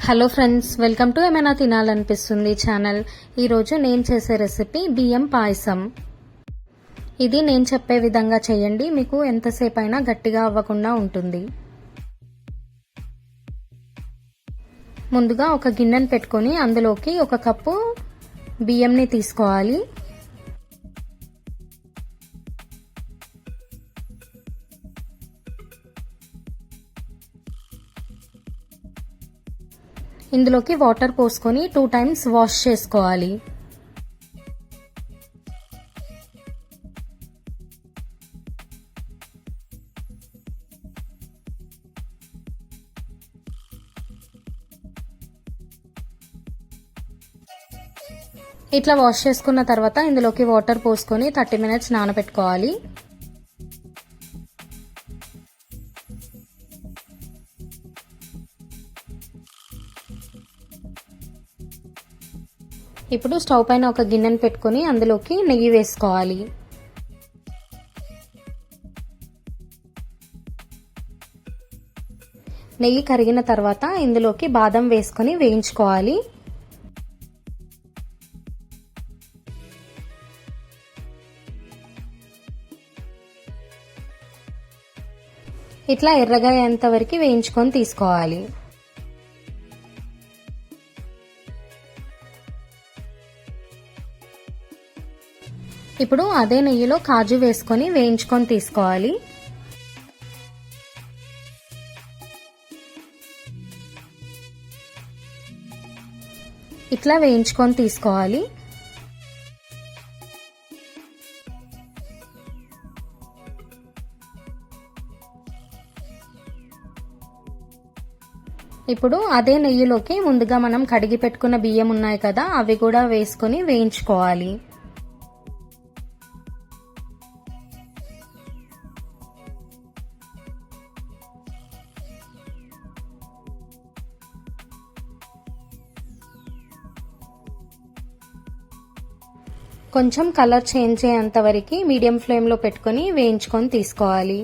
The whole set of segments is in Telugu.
హలో ఫ్రెండ్స్, వెల్కమ్ టు ఏమైనా తినాలనిపిస్తుంది ఛానల్. ఈరోజు నేను చేసే రెసిపీ బియ్యం పాయసం. ఇది నేను చెప్పే విధంగా చేయండి, మీకు ఎంతసేపు అయినా గట్టిగా అవ్వకుండా ఉంటుంది. ముందుగా ఒక గిన్నెను పెట్టుకొని అందులోకి 1 కప్పు బియ్యంని తీసుకోవాలి. ఇందులోకి వాటర్ పోసుకొని 2 టైమ్స్ వాష్ చేసుకోవాలి. ఇట్లా వాష్ చేసుకున్న తర్వాత ఇందులోకి వాటర్ పోసుకొని 30 మినిట్స్ నానబెట్టుకోవాలి. ఇప్పుడు స్టవ్ పైన ఒక గిన్నెను పెట్టుకొని అందులోకి నెయ్యి వేసుకోవాలి. నెయ్యి కరిగిన తర్వాత ఇందులోకి బాదం వేసుకొని వేయించుకోవాలి. ఇట్లా ఎర్రగా అయ్యేంత వరకు వేయించుకొని తీసుకోవాలి. ఇప్పుడు అదే నెయ్యిలో కాజు వేసుకొని వేయించుకొని తీసుకోవాలి. ఇట్లా వేయించుకొని తీసుకోవాలి. ఇప్పుడు అదే నెయ్యిలోకి ముందుగా మనం కడిగి పెట్టుకున్న బియ్యం ఉన్నాయి కదా, అవి కూడా వేసుకొని వేయించుకోవాలి. కొంచెం కలర్ చేంజ్ అయ్యేంత వరకు మీడియం ఫ్లేమ్లో పెట్టుకొని వేయించుకొని తీసుకోవాలి.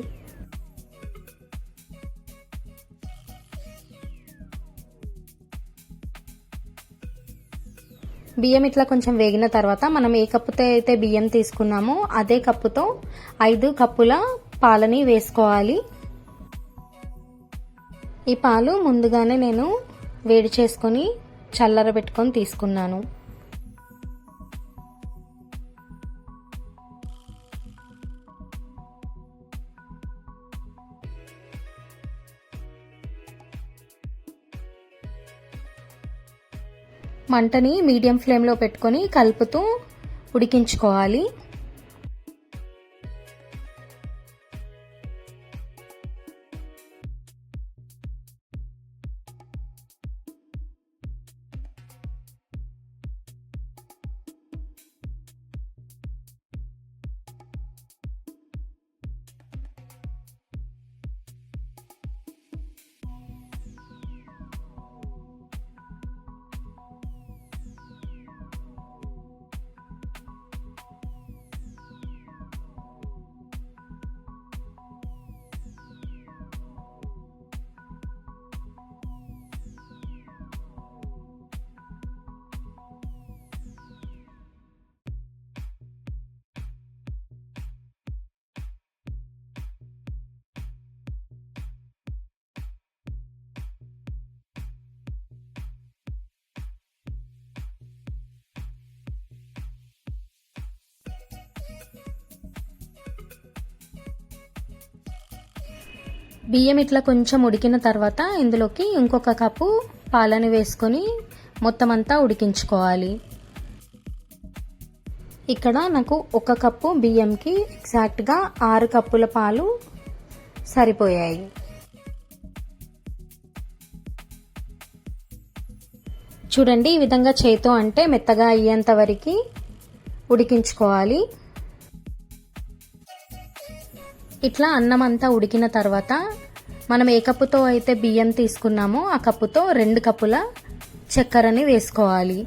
బియ్యం ఇట్లా కొంచెం వేగిన తర్వాత మనం ఏ కప్పుతో అయితే బియ్యం తీసుకున్నామో అదే కప్పుతో 5 కప్పుల పాలని వేసుకోవాలి. ఈ పాలు ముందుగానే నేను వేడి చేసుకొని చల్లరబెట్టుకొని తీసుకున్నాను. మంటని మీడియం ఫ్లేమ్లో పెట్టుకొని కలుపుతూ ఉడికించుకోవాలి. బియ్యం ఇట్లా కొంచెం ఉడికిన తర్వాత ఇందులోకి ఇంకొక కప్పు పాలని వేసుకొని మొత్తం అంతా ఉడికించుకోవాలి. ఇక్కడ నాకు 1 కప్పు బియ్యంకి ఎగ్జాక్ట్గా 6 కప్పుల పాలు సరిపోయాయి. చూడండి, ఈ విధంగా చేత్తో అంటే మెత్తగా అయ్యేంత వరకు ఉడికించుకోవాలి. ఇట్లా అన్నం అంతా ఉడికిన తర్వాత మనం ఏ కప్పుతో అయితే బియ్యం తీసుకున్నామో ఆ కప్పుతో 2 కప్పుల చక్కెరని వేసుకోవాలి.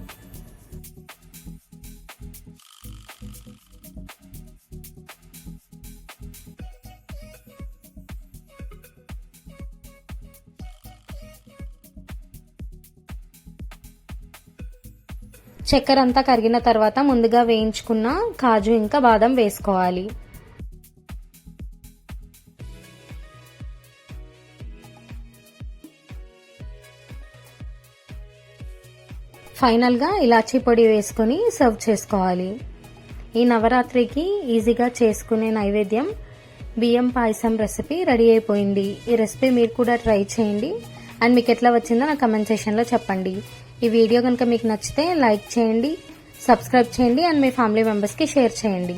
చక్కెర అంతా కరిగిన తర్వాత ముందుగా వేయించుకున్న కాజు ఇంకా బాదం వేసుకోవాలి. ఫైనల్గా ఇలాచీ పొడి వేసుకొని సర్వ్ చేసుకోవాలి. ఈ నవరాత్రికి ఈజీగా చేసుకునే నైవేద్యం బియ్యం పాయసం రెసిపీ రెడీ అయిపోయింది. ఈ రెసిపీ మీరు కూడా ట్రై చేయండి అండ్ మీకు ఎట్లా వచ్చిందో నా కమెంట్ సెక్షన్లో చెప్పండి. ఈ వీడియో కనుక మీకు నచ్చితే లైక్ చేయండి, సబ్స్క్రైబ్ చేయండి అండ్ మీ ఫ్యామిలీ మెంబర్స్కి షేర్ చేయండి.